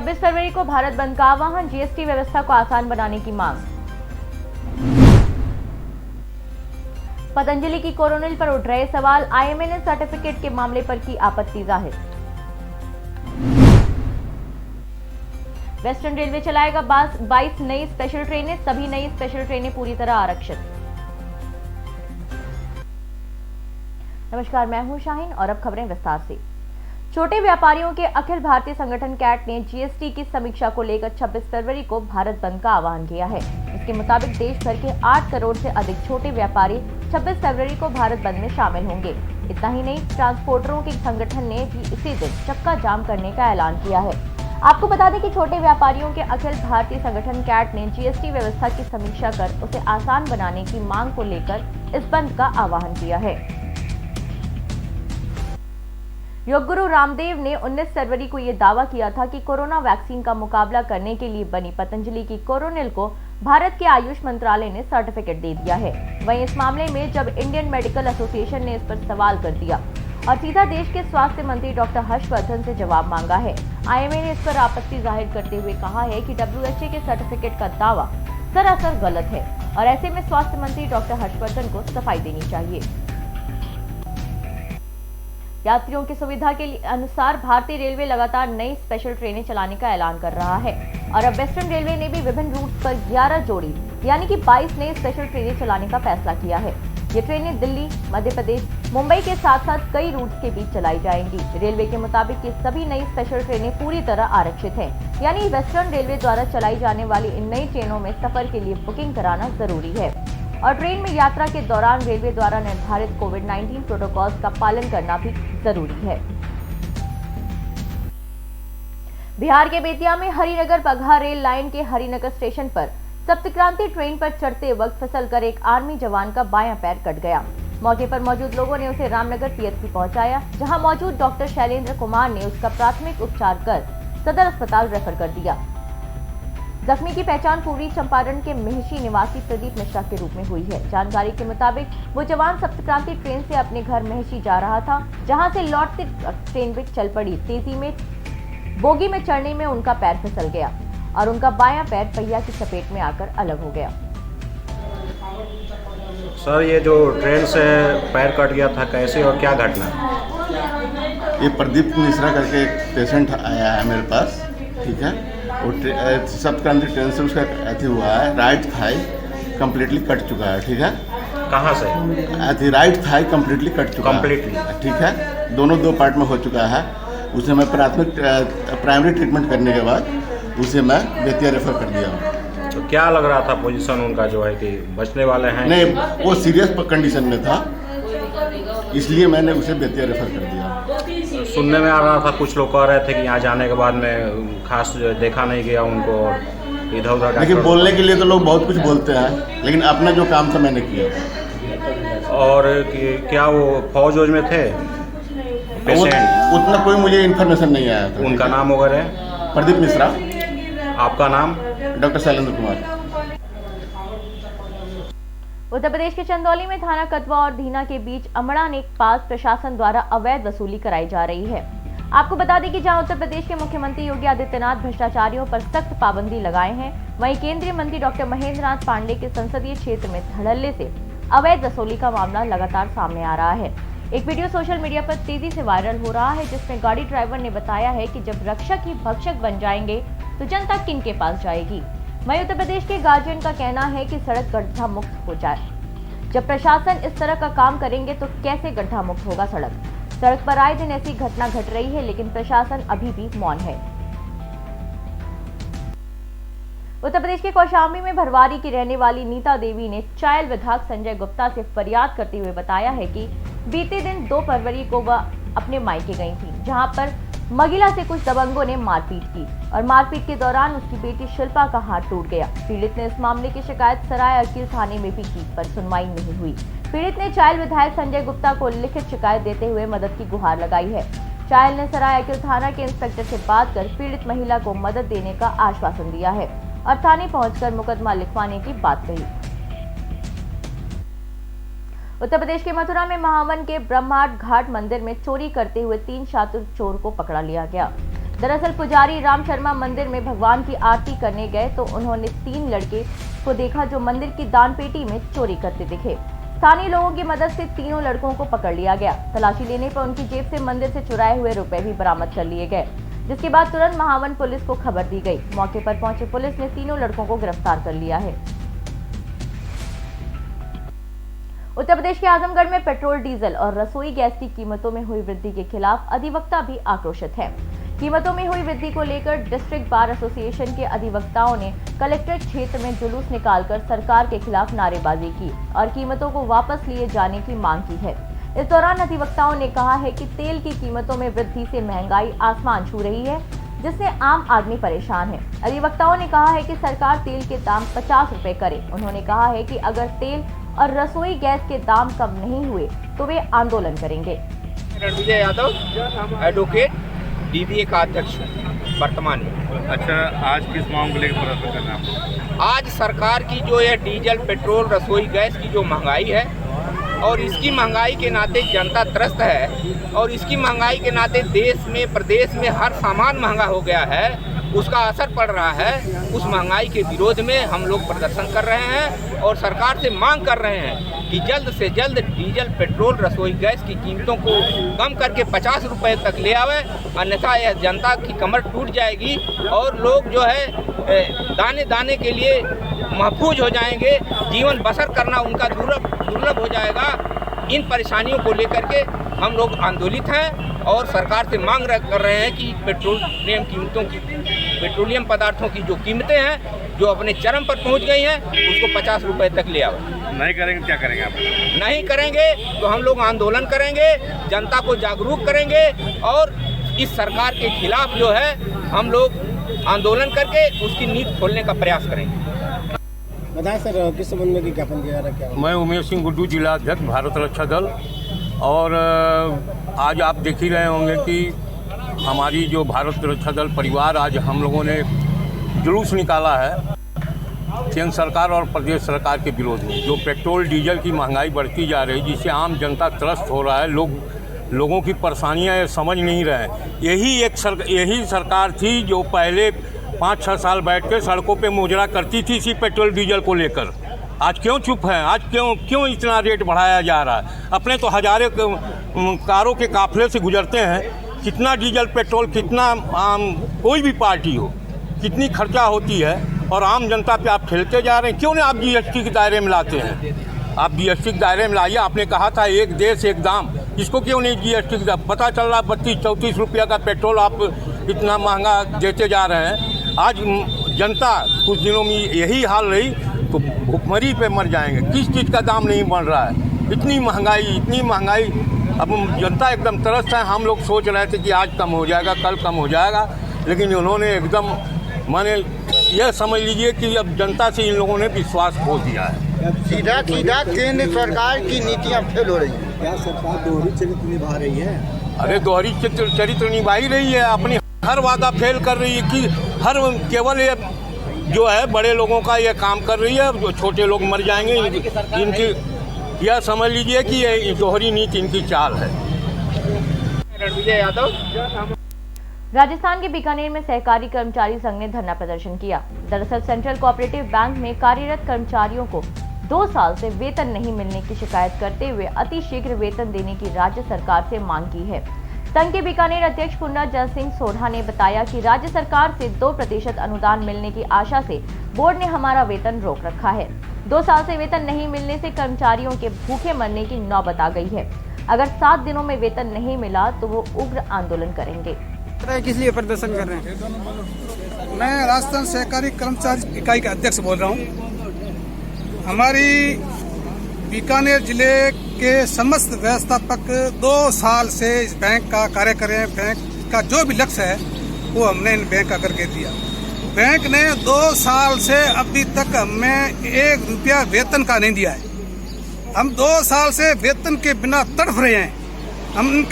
26 फरवरी को भारत बंद का आह्वान, जीएसटी व्यवस्था को आसान बनाने की मांग। पतंजलि की कोरोनिल पर उठ रहे सवाल, आईएमए ने सर्टिफिकेट के मामले पर की आपत्ति जाहिर। वेस्टर्न रेलवे चलाएगा 22 नई स्पेशल ट्रेनें, सभी नई स्पेशल ट्रेनें पूरी तरह आरक्षित। नमस्कार, मैं हूं शाहीन और अब खबरें विस्तार से। छोटे व्यापारियों के अखिल भारतीय संगठन कैट ने जीएसटी की समीक्षा को लेकर 26 फरवरी को भारत बंद का आह्वान किया है। इसके मुताबिक देश भर के 8 करोड़ से अधिक छोटे व्यापारी 26 फरवरी को भारत बंद में शामिल होंगे। इतना ही नहीं, ट्रांसपोर्टरों के संगठन ने भी इसी दिन चक्का जाम करने का ऐलान किया है। आपको बता दें कि छोटे व्यापारियों के अखिल भारतीय संगठन कैट ने जीएसटी व्यवस्था की समीक्षा कर उसे आसान बनाने की मांग को लेकर इस बंद का आह्वान किया है। योग गुरु रामदेव ने 19 फरवरी को यह दावा किया था कि कोरोना वैक्सीन का मुकाबला करने के लिए बनी पतंजलि की कोरोनिल को भारत के आयुष मंत्रालय ने सर्टिफिकेट दे दिया है। वहीं इस मामले में जब इंडियन मेडिकल एसोसिएशन ने इस पर सवाल कर दिया और सीधा देश के स्वास्थ्य मंत्री डॉक्टर हर्षवर्धन से जवाब मांगा है। आईएमए ने इस पर आपत्ति जाहिर करते हुए कहा है कि डब्ल्यूएचओ के सर्टिफिकेट का दावा सरासर गलत है और ऐसे में स्वास्थ्य मंत्री डॉक्टर हर्षवर्धन को सफाई देनी चाहिए। यात्रियों की सुविधा के अनुसार भारतीय रेलवे लगातार नई स्पेशल ट्रेनें चलाने का ऐलान कर रहा है और अब वेस्टर्न रेलवे ने भी विभिन्न रूट पर 11 जोड़ी यानी कि 22 नई स्पेशल ट्रेनें चलाने का फैसला किया है। ये ट्रेनें दिल्ली, मध्य प्रदेश, मुंबई के साथ साथ कई रूट्स के बीच चलाई जाएंगी। रेलवे के मुताबिक ये सभी नई स्पेशल ट्रेनें पूरी तरह आरक्षित हैं, यानी वेस्टर्न रेलवे द्वारा चलाई जाने वाली इन नई ट्रेनों में सफर के लिए बुकिंग कराना जरूरी है और ट्रेन में यात्रा के दौरान रेलवे द्वारा निर्धारित कोविड-19 प्रोटोकॉल्स का पालन करना भी जरूरी है। बिहार के बेतिया में हरिनगर बगहा रेल लाइन के हरिनगर स्टेशन पर सप्तक्रांति ट्रेन पर चढ़ते वक्त फिसलकर एक आर्मी जवान का बायां पैर कट गया। मौके पर मौजूद लोगों ने उसे रामनगर पीएचसी पहुंचाया, जहां मौजूद डॉक्टर शैलेंद्र कुमार ने उसका प्राथमिक उपचार कर सदर अस्पताल रेफर कर दिया। जख्मी की पहचान पूर्वी चंपारण के मेहशी निवासी प्रदीप मिश्रा के रूप में हुई है। जानकारी के मुताबिक वो जवान सप्तक्रांति ट्रेन से अपने घर मेहशी जा रहा था, जहां से लौटते ट्रेन भी चल पड़ी। तेजी में बोगी में चढ़ने में उनका पैर फिसल गया और उनका बायां पैर पहिया की चपेट में आकर अलग हो गया। सर, ये जो ट्रेन से पैर कट गया था, कैसे और क्या घटना? ये प्रदीप मिश्रा करके एक पेशेंट आया है मेरे पास, ठीक है। वो सप्तक्रांति ट्रेन से उसका अथी हुआ है, राइट थाई कम्प्लीटली कट चुका है, ठीक है। कहाँ से? अथी राइट थाई कम्प्लीटली कट चुका है, ठीक है। दोनों 2 पार्ट में हो चुका है। उसे मैं प्राइमरी ट्रीटमेंट करने के बाद उसे मैं बेतिया रेफर कर दिया हूँ। तो क्या लग रहा था पोजीशन उनका जो है कि बचने वाले हैं? नहीं, वो सीरियस कंडीशन में था, इसलिए मैंने उसे बेतिया रेफर कर दिया। सुनने में आ रहा था, कुछ लोग कह रहे थे कि यहाँ जाने के बाद में खास देखा नहीं गया उनको, इधर उधर। लेकिन बोलने के लिए तो लोग बहुत कुछ बोलते हैं, लेकिन अपना जो काम था मैंने किया। और क्या वो फौज में थे पेशेंट? उतना कोई मुझे इन्फॉर्मेशन नहीं आया था। उनका नाम वगैरह? प्रदीप मिश्रा। आपका नाम? डॉक्टर शैलेंद्र कुमार। उत्तर प्रदेश के चंदौली में थाना कतवा और धीना के बीच अमड़ाने के पास प्रशासन द्वारा अवैध वसूली कराई जा रही है। आपको बता दें कि जहां उत्तर प्रदेश के मुख्यमंत्री योगी आदित्यनाथ भ्रष्टाचारियों पर सख्त पाबंदी लगाए हैं, वहीं केंद्रीय मंत्री डॉक्टर महेंद्र नाथ पांडे के संसदीय क्षेत्र में धड़ल्ले से अवैध वसूली का मामला लगातार सामने आ रहा है। एक वीडियो सोशल मीडिया पर तेजी से वायरल हो रहा है, जिसमें गाड़ी ड्राइवर ने बताया है कि जब रक्षक ही भक्षक बन जाएंगे तो जनता किन के पास जाएगी। वहीं उत्तर प्रदेश के गार्जियन का कहना है कि सड़क गड्ढा मुक्त हो जाए। जब प्रशासन इस तरह का काम करेंगे तो कैसे गड्ढा मुक्त होगा सड़क? सड़क पर आए दिन ऐसी घटना घट रही है, लेकिन प्रशासन अभी भी मौन है। उत्तर प्रदेश के कौशाम्बी में भरवारी की रहने वाली नीता देवी ने चायल विधायक संजय गुप्ता से फरियाद करते हुए बताया है कि बीते दिन 2 फरवरी को वह अपने मायके गई थी, जहां पर महिला से कुछ दबंगों ने मारपीट की और मारपीट के दौरान उसकी बेटी शिल्पा का हाथ टूट गया। पीड़ित ने इस मामले की शिकायत सराय अर्किल थाने में भी की, पर सुनवाई नहीं हुई। पीड़ित ने चायल विधायक संजय गुप्ता को लिखित शिकायत देते हुए मदद की गुहार लगाई है। चायल ने सराय अर्किल थाना के इंस्पेक्टर से बात कर पीड़ित महिला को मदद देने का आश्वासन दिया है और थाने पहुंचकर मुकदमा लिखवाने की बात कही। उत्तर प्रदेश के मथुरा में महावन के ब्रह्माट घाट मंदिर में चोरी करते हुए 3 शातिर चोर को पकड़ा लिया गया। दरअसल पुजारी राम शर्मा मंदिर में भगवान की आरती करने गए तो उन्होंने 3 लड़के को देखा जो मंदिर की दान पेटी में चोरी करते दिखे। स्थानीय लोगों की मदद से तीनों लड़कों को पकड़ लिया गया। तलाशी लेने पर उनकी जेब से मंदिर से चुराए हुए रुपए भी बरामद कर लिए गए, जिसके बाद तुरंत महावन पुलिस को खबर दी गई। मौके पर पहुंचे पुलिस ने तीनों लड़कों को गिरफ्तार कर लिया है। उत्तर प्रदेश के आजमगढ़ में पेट्रोल, डीजल और रसोई गैस की कीमतों में हुई वृद्धि के खिलाफ अधिवक्ता भी आक्रोशित है। कीमतों में हुई वृद्धि को लेकर डिस्ट्रिक्ट बार एसोसिएशन के अधिवक्ताओं ने कलेक्ट्रेट क्षेत्र में जुलूस निकालकर सरकार के खिलाफ नारेबाजी की और कीमतों को वापस लिए जाने की मांग की है। इस दौरान अधिवक्ताओं ने कहा है कि तेल की कीमतों में वृद्धि से महंगाई आसमान छू रही है, जिससे आम आदमी परेशान है। अधिवक्ताओं ने कहा है कि सरकार तेल के दाम 50 रुपए करे। उन्होंने कहा है कि अगर तेल और रसोई गैस के दाम कम नहीं हुए तो वे आंदोलन करेंगे। रणविजय यादव, एडवोकेट, डीबीए का अध्यक्ष वर्तमान में। अच्छा, आज किस मांग को लेकर प्रदर्शन करना है? आज सरकार की जो ये डीजल, पेट्रोल, रसोई गैस की जो महंगाई है और इसकी महंगाई के नाते जनता त्रस्त है और इसकी महंगाई के नाते देश में, प्रदेश में हर सामान महंगा हो गया है, उसका असर पड़ रहा है। उस महंगाई के विरोध में हम लोग प्रदर्शन कर रहे हैं और सरकार से मांग कर रहे हैं कि जल्द से जल्द डीजल, पेट्रोल, रसोई गैस की कीमतों को कम करके 50 रुपए तक ले आवे, अन्यथा यह जनता की कमर टूट जाएगी और लोग जो है दाने दाने के लिए महफूज हो जाएंगे, जीवन बसर करना उनका दुर्लभ हो जाएगा। इन परेशानियों को लेकर के हम लोग आंदोलित हैं और सरकार से मांग कर रहे हैं कि पेट्रोलियम पदार्थों की जो कीमतें हैं जो अपने चरम पर पहुंच गई हैं उसको 50 रुपए तक ले आओ। नहीं करेंगे क्या करेंगे आप? नहीं करेंगे तो हम लोग आंदोलन करेंगे, जनता को जागरूक करेंगे और इस सरकार के खिलाफ जो है हम लोग आंदोलन करके उसकी नींद खोलने का प्रयास करेंगे। बताएं सर, किस संबंध में ज्ञापन किया क्या? मैं उमेश सिंह गुड्डू, जिला अध्यक्ष भारत रक्षा दल। और आज आप देख ही रहे होंगे कि हमारी जो भारत रक्षा दल परिवार, आज हम लोगों ने जुलूस निकाला है केंद्र सरकार और प्रदेश सरकार के विरोध में। जो पेट्रोल डीजल की महंगाई बढ़ती जा रही है, जिससे आम जनता त्रस्त हो रहा है, लोगों की परेशानियां ये समझ नहीं रहे हैं। यही सरकार थी जो पहले 5-6 साल बैठ के सड़कों पे मुजरा करती थी इसी पेट्रोल डीजल को लेकर। आज क्यों चुप है? आज क्यों इतना रेट बढ़ाया जा रहा है? अपने तो हजारों कारों के काफिले से गुजरते हैं, कितना डीजल, पेट्रोल, कितना कोई भी पार्टी हो, कितनी खर्चा होती है और आम जनता पे आप ठेलते जा रहे हैं। क्यों नहीं आप जीएसटी के दायरे में लाते हैं? आप जीएसटी के दायरे में लाइए। आपने कहा था एक देश एक दाम, इसको क्यों नहीं जीएसटी के दाम? पता चल रहा 32-34 रुपया का पेट्रोल आप इतना महंगा देते जा रहे हैं। आज जनता कुछ दिनों में यही हाल रही तो भुखमरी पे मर जाएंगे। किस चीज़ का दाम नहीं बढ़ रहा है? इतनी महंगाई। अब जनता एकदम त्रस्त है। हम लोग सोच रहे थे कि आज कम हो जाएगा, कल कम हो जाएगा, लेकिन उन्होंने एकदम, माने यह समझ लीजिए कि अब जनता से इन लोगों ने विश्वास खो दिया है। सीधा केंद्र सरकार की नीतियाँ फेल हो रही हैं। क्या सरकार दोहरी चरित्र निभा रही है? अरे दोहरी चरित्र निभा ही रही है। अपनी हर वादा फेल कर रही है कि हर केवल ये जो है बड़े लोगों का ये काम कर रही है, जो छोटे लोग मर जाएंगे। इनकी यह समझ लीजिए कि ये दोहरी नीति इनकी चाल है। रणविजय यादव। राजस्थान के बीकानेर में सहकारी कर्मचारी संघ ने धरना प्रदर्शन किया। दरअसल सेंट्रल कोऑपरेटिव बैंक में कार्यरत कर्मचारियों को 2 साल से वेतन नहीं मिलने की शिकायत करते हुए अतिशीघ्र वेतन देने की राज्य सरकार से मांग की है। संघ के बीकानेर अध्यक्ष पुण्यजल सिंह सोढ़ा ने बताया कि राज्य सरकार से 2% अनुदान मिलने की आशा से बोर्ड ने हमारा वेतन रोक रखा है। 2 साल से वेतन नहीं मिलने से कर्मचारियों के भूखे मरने की नौबत आ गई है। अगर 7 दिनों में वेतन नहीं मिला तो वो उग्र आंदोलन करेंगे। किस लिए प्रदर्शन कर रहे हैं? मैं राजस्थान सहकारी कर्मचारी इकाई का अध्यक्ष बोल रहा हूँ। हमारी बीकानेर जिले के समस्त व्यवस्थापक 2 साल से इस बैंक का कार्य कर रहे हैं। बैंक का जो भी लक्ष्य है वो हमने इन बैंक का करके दिया। बैंक ने 2 साल से अभी तक हमें 1 रुपया वेतन का नहीं दिया है। हम 2 साल से वेतन के बिना तड़फ रहे हैं।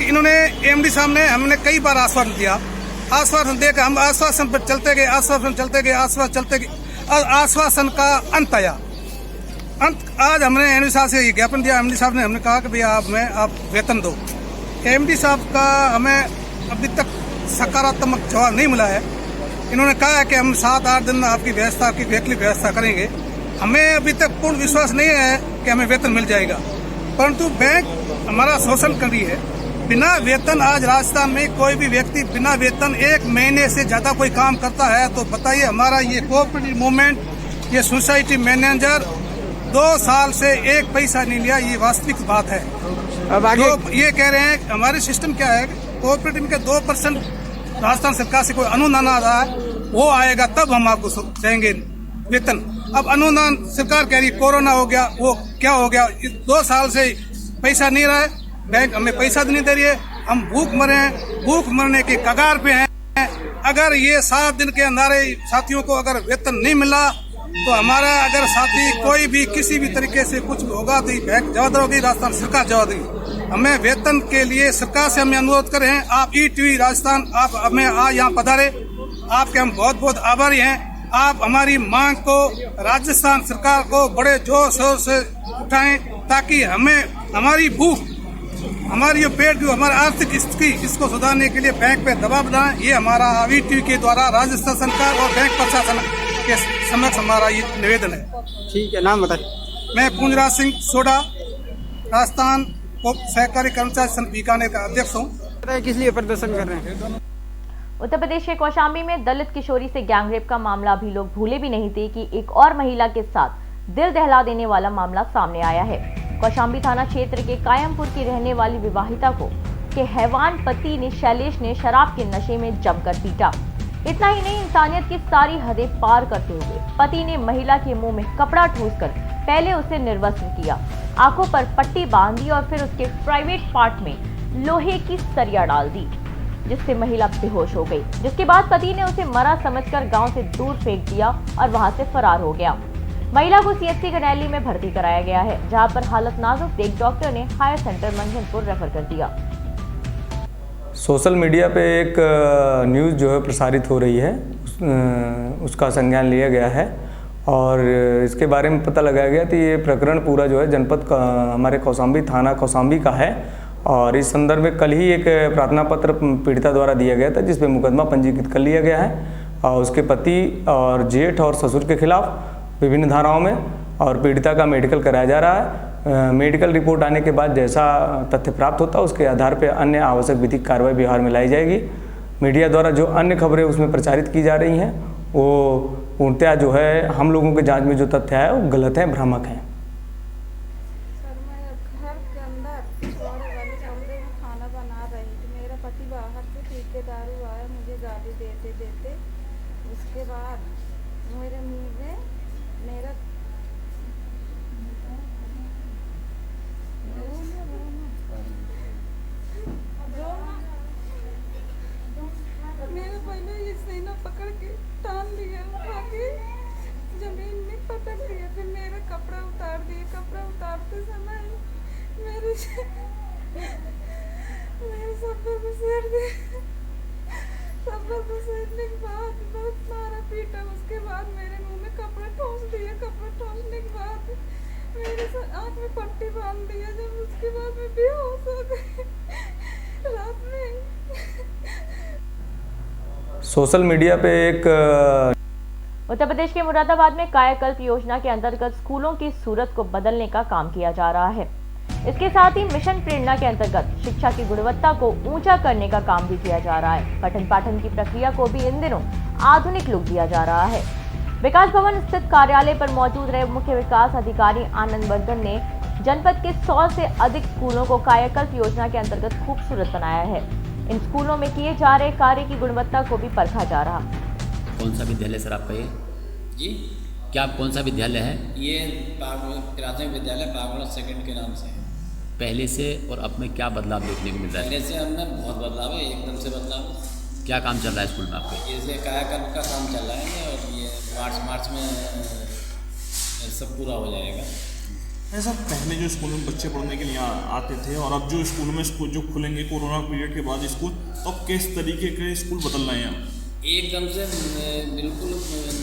इन्होंने एमडी साहब ने हमने कई बार आश्वासन दिया, आश्वासन देकर हम आश्वासन पर चलते गए, आश्वासन का अंत आया। आज हमने एमडी साहब से ज्ञापन दिया। एमडी साहब ने हमने कहा कि भैया आप वेतन दो। एमडी साहब का हमें अभी तक सकारात्मक जवाब नहीं मिला है। इन्होंने कहा है कि हम 7-8 दिन में आपकी व्यवस्था, आपकी वैकल्पिक व्यवस्था करेंगे। हमें अभी तक पूर्ण विश्वास नहीं है कि हमें वेतन मिल जाएगा, परंतु बैंक हमारा शोषण कर रही है। बिना वेतन आज राजस्थान में कोई भी व्यक्ति बिना वेतन 1 महीने से ज्यादा कोई काम करता है तो बताइए, हमारा ये कोऑपरेटिव मूवमेंट, ये सोसाइटी मैनेजर 2 साल से 1 पैसा नहीं लिया, ये वास्तविक बात है। अब आगे तो ये कह रहे हैं हमारे सिस्टम क्या है, कोऑपरेटिव के 2% राजस्थान सरकार से कोई अनुदान आ रहा है, वो आएगा तब हम आपको देंगे वेतन। अब अनुदान सरकार कह रही कोरोना हो गया, वो क्या हो गया, 2 साल से पैसा नहीं रहा है, बैंक हमें पैसा नहीं दे रही है, हम भूख मरे हैं, भूख मरने के कगार पे हैं। अगर ये 7 दिन के अंदर साथियों को अगर वेतन नहीं मिला तो हमारा अगर साथी कोई भी किसी भी तरीके से कुछ भी होगा तो बैंक जवाब होगी, राजस्थान सरकार जवाब देगी। हमें वेतन के लिए सरकार से हमें अनुरोध कर रहे हैं, आप ETV राजस्थान आप हमें आज यहाँ पधारे, आपके हम बहुत बहुत आभारी हैं। आप हमारी मांग को राजस्थान सरकार को बड़े जोर शोर से उठाएं ताकि हमें हमारी भूख, हमारी जो पेट की हमारी आर्थिक स्थिति, इसको सुधारने के लिए बैंक पे दबाव बनाएं। ये हमारा ETV के द्वारा राजस्थान सरकार और बैंक प्रशासन के समक्ष हमारा ये निवेदन है। ठीक है, नाम बताइए। मैं पूंजराज सिंह सोडा, राजस्थान सहकारी कर्मचारी संघ बीकानेर का अध्यक्ष हूँ। किस लिए प्रदर्शन कर रहे हैं? उत्तर प्रदेश के कौशाम्बी में दलित किशोरी से गैंगरेप का मामला अभी लोग भूले भी नहीं थे कि एक और महिला के साथ दिल दहला देने वाला मामला सामने आया है। कौशाम्बी थाना क्षेत्र के कायमपुर की रहने वाली विवाहिता को के हैवान पति ने शैलेश ने शराब के नशे में जमकर पीटा। इतना ही नहीं, इंसानियत की सारी हदें पार करते हुए पति ने महिला के मुंह में कपड़ा ठूसकर पहले उसे निर्वस्त्र किया, आंखों पर पट्टी बांधी और फिर उसके प्राइवेट पार्ट में लोहे की सरिया डाल दी, जिससे महिला बेहोश हो गई। जिसके बाद पति ने उसे मरा समझकर गांव से दूर फेंक दिया और वहां से फरार हो गया। महिला को CHC गनैली में भर्ती कराया गया है, जहां पर हालत नाजुक देख डॉक्टर ने हायर सेंटर मंझनपुर रेफर कर दिया। सोशल मीडिया पे एक न्यूज़ जो है प्रसारित हो रही है, उसका संज्ञान लिया गया है और इसके बारे में पता लगाया गया कि ये प्रकरण पूरा जो है जनपद का हमारे कौशाम्बी थाना कौशाम्बी का है और इस संदर्भ में कल ही एक प्रार्थना पत्र पीड़िता द्वारा दिया गया था, जिसपे मुकदमा पंजीकृत कर लिया गया है और उसके पति और जेठ और ससुर के खिलाफ विभिन्न धाराओं में, और पीड़िता का मेडिकल कराया जा रहा है। मेडिकल रिपोर्ट आने के बाद जैसा तथ्य प्राप्त होता है उसके आधार पर अन्य आवश्यक विधिक कार्रवाई व्यवहार में लाई जाएगी। मीडिया द्वारा जो अन्य खबरें उसमें प्रचारित की जा रही हैं वो पूर्णतः जो है हम लोगों के जांच में जो तथ्य है वो गलत है, भ्रामक है। सर, मैं घर के अंदर पिछवाड़े वाले कमरे में खाना बना रही थी। मेरा पति बाहर से पी के दारू आया, मुझे गाली देते देते उसके बाद मेरे मुंह में मेरा पहले ये सीना पकड़ के टान लिया, उठा के जमीन में पटक दिया, फिर मेरा कपड़ा उतार दिया। कपड़ा उतारते समय मेरे सब्बर को सिर दिया। सब्बर को सिरने के बाद बहुत मारा पीटा। उसके बाद मेरे मुंह में कपड़ा ठोस दिया। कपड़ा ठोसने के बाद मेरे आँख में पट्टी बांध दिया। जब उसके बाद मैं बेहोश हो गई रात में। सोशल मीडिया पे एक उत्तर प्रदेश के मुरादाबाद में कायाकल्प योजना के अंतर्गत स्कूलों की सूरत को बदलने का काम किया जा रहा है। इसके साथ ही मिशन प्रेरणा के अंतर्गत शिक्षा की गुणवत्ता को ऊंचा करने का काम भी किया जा रहा है। पठन पाठन की प्रक्रिया को भी इन दिनों आधुनिक लुक दिया जा रहा है। विकास भवन स्थित कार्यालय पर मौजूद रहे मुख्य विकास अधिकारी आनंद वर्धन ने जनपद के 100 से अधिक स्कूलों को कायाकल्प योजना के अंतर्गत खूबसूरत बनाया है। इन स्कूलों में किए जा रहे कार्य की गुणवत्ता को भी परखा जा रहा। कौन सा विद्यालय सर आपका ये? जी क्या कौन सा विद्यालय है? ये प्राथमिक विद्यालय पागल सेकंड के नाम से। पहले से और अब में क्या बदलाव देखने को मिल रहा है? पहले से हमने बहुत बदलाव है, एकदम से बदलाव। क्या काम चल रहा है स्कूल में आपके? जैसे कायाकल्प का काम चल रहा है और ये मार्च में सब पूरा हो जाएगा। ऐसा पहले जो स्कूल में बच्चे पढ़ने के लिए आते थे और अब जो स्कूल में स्कूल जो खुलेंगे कोरोना पीरियड के बाद स्कूल, तो किस तरीके के स्कूल बदल रहे हैं? एकदम से बिल्कुल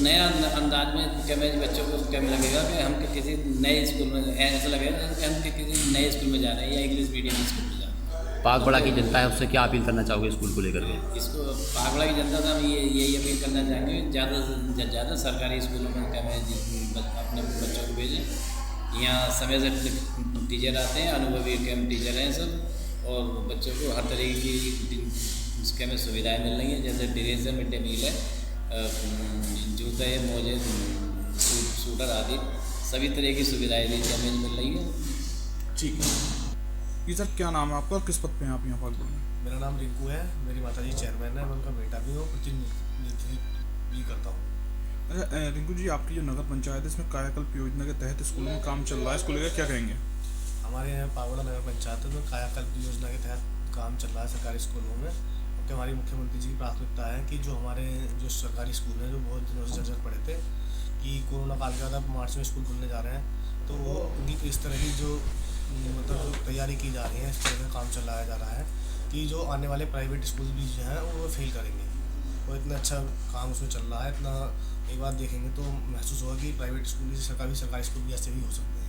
नया अंदाज में कैमरे बच्चों को कैमरा लगेगा कि हम किसी नए स्कूल में, ऐसा लगेगा कि हम किसी नए स्कूल में जा रहे हैं या इंग्लिश मीडियम स्कूल में जा रहे हैं। पागबड़ा की जनता है उससे क्या अपील करना चाहोगे स्कूल को लेकर के? इसको पागबड़ा की जनता से हम यही अपील करना चाहेंगे, ज़्यादा से ज़्यादा सरकारी स्कूलों में अपने बच्चों को भेजें। यहाँ समय से टीचर आते हैं, अनुभवी कैंप टीचर हैं सब, और बच्चों को हर तरीके की इसके में सुविधाएँ मिल रही हैं, जैसे ड्रेस है, मिड डे मील है, जूते मोजे सूटर आदि सभी तरह की सुविधाएँ दी हमें मिल रही है। ठीक है जी सर, क्या नाम है आपका, किस पद पे हैं आप यहाँ पागबड़ा में? मेरा नाम रिंकू है, मेरी माताजी चेयरमैन है, मैं उनका बेटा भी हूँ, प्रतिनिधित्व भी करता हूँ। अच्छा रिंकू जी, आपकी जो नगर पंचायत है इसमें कायाकल्प योजना के तहत स्कूलों में काम चल रहा है, इसको लेकर क्या कहेंगे? हमारे यहाँ पागबड़ा नगर पंचायत है तो कायाकल्प योजना के तहत काम चल रहा है सरकारी स्कूलों में, क्योंकि हमारी मुख्यमंत्री जी की प्राथमिकता है कि जो हमारे जो सरकारी स्कूल हैं जो बहुत दिनों से जर्जर पड़े थे कि कोरोना काल के बाद मार्च में स्कूल खुलने जा रहे हैं, तो वो उनकी इस तरह की जो मतलब जो तैयारी की जा रही है, इस तरह का काम चलाया जा रहा है कि जो आने वाले प्राइवेट स्कूल भी जो हैं वो फेल करेंगे। वो इतना अच्छा काम उसमें चल रहा है, इतना एक बार देखेंगे तो महसूस होगा कि प्राइवेट स्कूल भी सरकारी स्कूल भी ऐसे भी हो सकते हैं।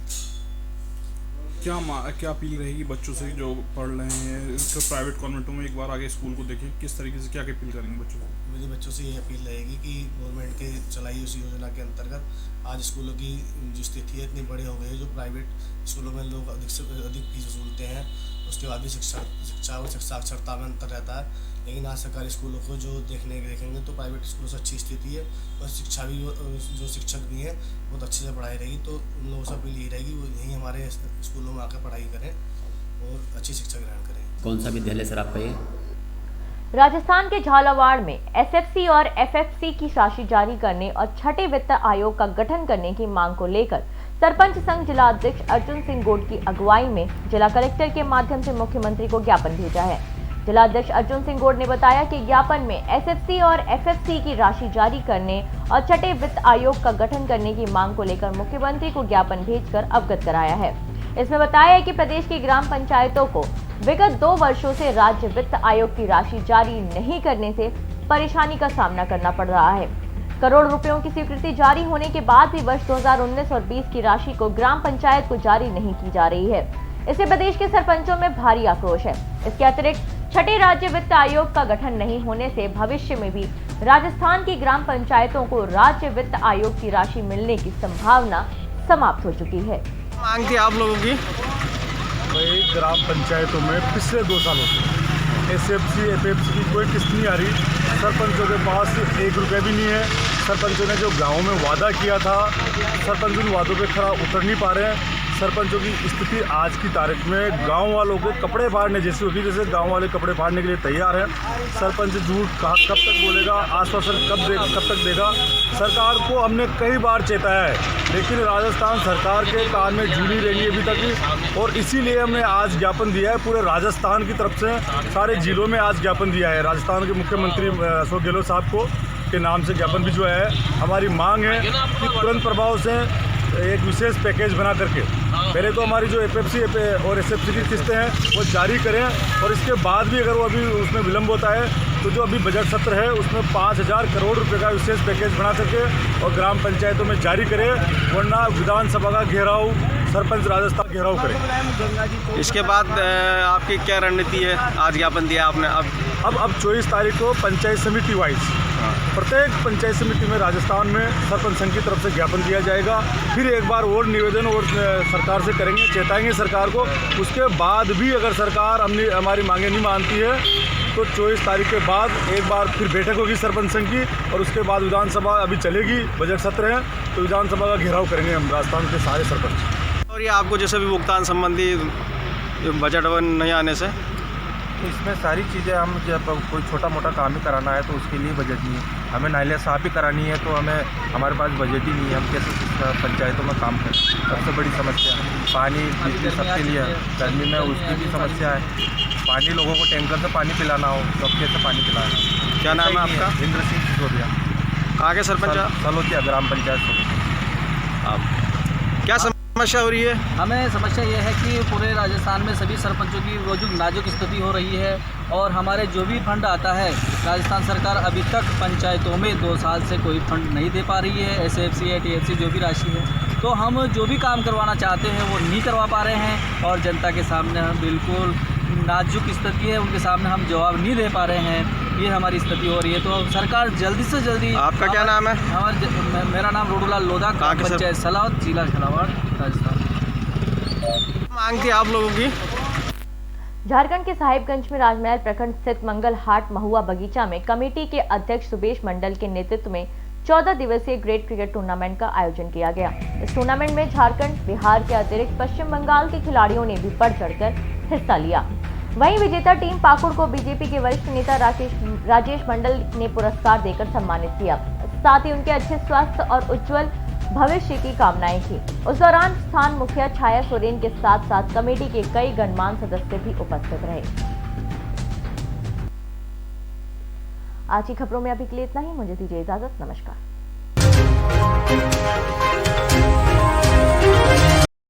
क्या अपील रहेगी बच्चों से जो पढ़ रहे हैं इसको प्राइवेट कॉन्वेंटों में, एक बार आगे स्कूल को देखें, किस तरीके से क्या अपील करेंगे बच्चों को? मेरी बच्चों से ये अपील रहेगी कि गवर्नमेंट के चलाई उस योजना के अंतर्गत आज स्कूलों की जो स्थिति है इतनी बड़ी हो गई है, जो प्राइवेट स्कूलों में लोग अधिक से अधिक फीस वसूलते हैं, उसके बाद भी शिक्षा और साक्षरता में अंतर रहता है। लेकिन आज सरकारी स्कूलों को जो देखेंगे तो प्राइवेट स्कूलों से अच्छी स्थिति है, और शिक्षा भी जो शिक्षक भी हैं बहुत अच्छे से पढ़ाई रहेगी। तो उन लोगों से अपील यही रहेगी वो यहीं हमारे स्कूलों में आकर पढ़ाई करें और अच्छी शिक्षा ग्रहण करें। कौन सा विद्यालय सर आपका ये? राजस्थान के झालावाड़ में एसएफसी और एफएफसी की राशि जारी करने और छठे वित्त आयोग का गठन करने की मांग को लेकर सरपंच संघ जिला अध्यक्ष अर्जुन सिंह गोड की अगुवाई में जिला कलेक्टर के माध्यम से मुख्यमंत्री को ज्ञापन भेजा है। जिला अध्यक्ष अर्जुन सिंह गोड ने बताया कि ज्ञापन में एसएफसी और एफएफसी की राशि जारी करने और छठे वित्त आयोग का गठन करने की मांग को लेकर मुख्यमंत्री को ज्ञापन भेजकर अवगत कराया है। इसमें बताया है कि प्रदेश की ग्राम पंचायतों को विगत 2 वर्षों से राज्य वित्त आयोग की राशि जारी नहीं करने से परेशानी का सामना करना पड़ रहा है। करोड़ रुपयों की स्वीकृति जारी होने के बाद भी वर्ष 2019 और 20 की राशि को ग्राम पंचायत को जारी नहीं की जा रही है। इससे प्रदेश के सरपंचों में भारी आक्रोश है। इसके अतिरिक्त छठे राज्य वित्त आयोग का गठन नहीं होने से भविष्य में भी राजस्थान की ग्राम पंचायतों को राज्य वित्त आयोग की राशि मिलने की संभावना समाप्त हो चुकी है। मांग थी आप लोगों की? भाई ग्राम पंचायतों में पिछले 2 सालों से एसएफसी एफएफसी की कोई किस्त नहीं आ रही। सरपंचों के पास 1 रुपया भी नहीं है। सरपंचों ने जो गाँव में वादा किया था, सरपंच उन वादों पे खरा उतर नहीं पा रहे हैं। सरपंचों की स्थिति आज की तारीख में गांव वालों को कपड़े फाड़ने जैसी होगी, जैसे गांव वाले कपड़े फाड़ने के लिए तैयार हैं। सरपंच झूठ कब तक बोलेगा, आश्वासन कब तक देगा। सरकार को हमने कई बार चेताया है, लेकिन राजस्थान सरकार के कान में जू नहीं रही अभी तक, और इसीलिए हमने आज ज्ञापन दिया है पूरे राजस्थान की तरफ से। सारे जिलों में आज ज्ञापन दिया है। राजस्थान के मुख्यमंत्री अशोक गहलोत साहब को के नाम से ज्ञापन भिजवाया है। हमारी मांग है कि तुरंत प्रभाव से एक विशेष पैकेज बना करके पहले तो हमारी जो एफएफसी और एसएफसी की किस्तें हैं वो जारी करें, और इसके बाद भी अगर वो अभी उसमें विलम्ब होता है तो जो अभी बजट सत्र है उसमें 5000 करोड़ रुपए का विशेष पैकेज बना करके और ग्राम पंचायतों में जारी करें, वरना विधानसभा का घेराव, सरपंच राजस्थान घेराव करें। इसके बाद आपकी क्या रणनीति है? आज ज्ञापन दिया आपने, अब 24 तारीख को पंचायत समिति वाइज प्रत्येक पंचायत समिति में राजस्थान में सरपंच संघ की तरफ से ज्ञापन दिया जाएगा। फिर एक बार और निवेदन और सरकार से करेंगे, चेताएंगे सरकार को। उसके बाद भी अगर सरकार हमारी मांगे नहीं मानती है तो 24 तारीख के बाद एक बार फिर बैठक होगी सरपंच संघ की, और उसके बाद विधानसभा अभी चलेगी, बजट सत्र है तो विधानसभा का घेराव करेंगे हम राजस्थान के सारे सरपंच। और ये आपको जैसे भी भुगतान संबंधी बजट नहीं आने से इसमें सारी चीज़ें हम जब कोई छोटा मोटा काम ही कराना है तो उसके लिए बजट नहीं है। हमें नालियाँ साफ ही करानी है तो हमारे पास बजट ही नहीं है। हम कैसे पंचायतों में काम करें? सबसे बड़ी समस्या पानी, बिजली सबके लिए है। गर्मी में उसकी भी समस्या है। पानी लोगों को टैंकर से पानी पिलाना हो तो कैसे पानी पिलाना? क्या नाम है आपका? इंद्र सिंह सिसोदिया। कहाँ के सरपंच? सलोतिया ग्राम पंचायत सलोतिया। आप क्या समस्या हो रही है? हमें समस्या ये है कि पूरे राजस्थान में सभी सरपंचों की रोजुक नाजुक स्थिति हो रही है, और हमारे जो भी फंड आता है राजस्थान सरकार अभी तक पंचायतों में 2 साल से कोई फंड नहीं दे पा रही है। एसएफसी या टीएफसी जो भी राशि है, तो हम जो भी काम करवाना चाहते हैं वो नहीं करवा पा रहे हैं, और जनता के सामने हम बिल्कुल नाजुक स्थिति है, उनके सामने हम जवाब नहीं दे पा रहे हैं, ये हमारी स्थिति हो रही है। तो सरकार जल्दी से जल्दी। आपका क्या नाम है? मेरा नाम रोडूलाल लोधा, पंचायत सलावत, जिला झालावाड़, राजस्थान। मांग थी आप लोगों की? झारखंड के साहिबगंज में राजमहल प्रखंड स्थित मंगल हाट महुआ बगीचा में कमेटी के अध्यक्ष सुबेश मंडल के नेतृत्व में 14 दिवसीय ग्रेट क्रिकेट टूर्नामेंट का आयोजन किया गया। इस टूर्नामेंट में झारखंड, बिहार के अतिरिक्त पश्चिम बंगाल के खिलाड़ियों ने भी बढ़ चढ़कर हिस्सा लिया। वहीं विजेता टीम पाकुड़ को बीजेपी के वरिष्ठ नेता राजेश मंडल ने पुरस्कार देकर सम्मानित किया। साथ ही उनके अच्छे स्वास्थ्य और उज्जवल भविष्य की कामनाएं की। उस दौरान स्थान मुखिया छाया सोरेन के साथ साथ कमेटी के कई गणमान्य सदस्य भी उपस्थित रहे। आज की खबरों में अभी के लिए इतना ही। मुझे दीजिए इजाजत। नमस्कार।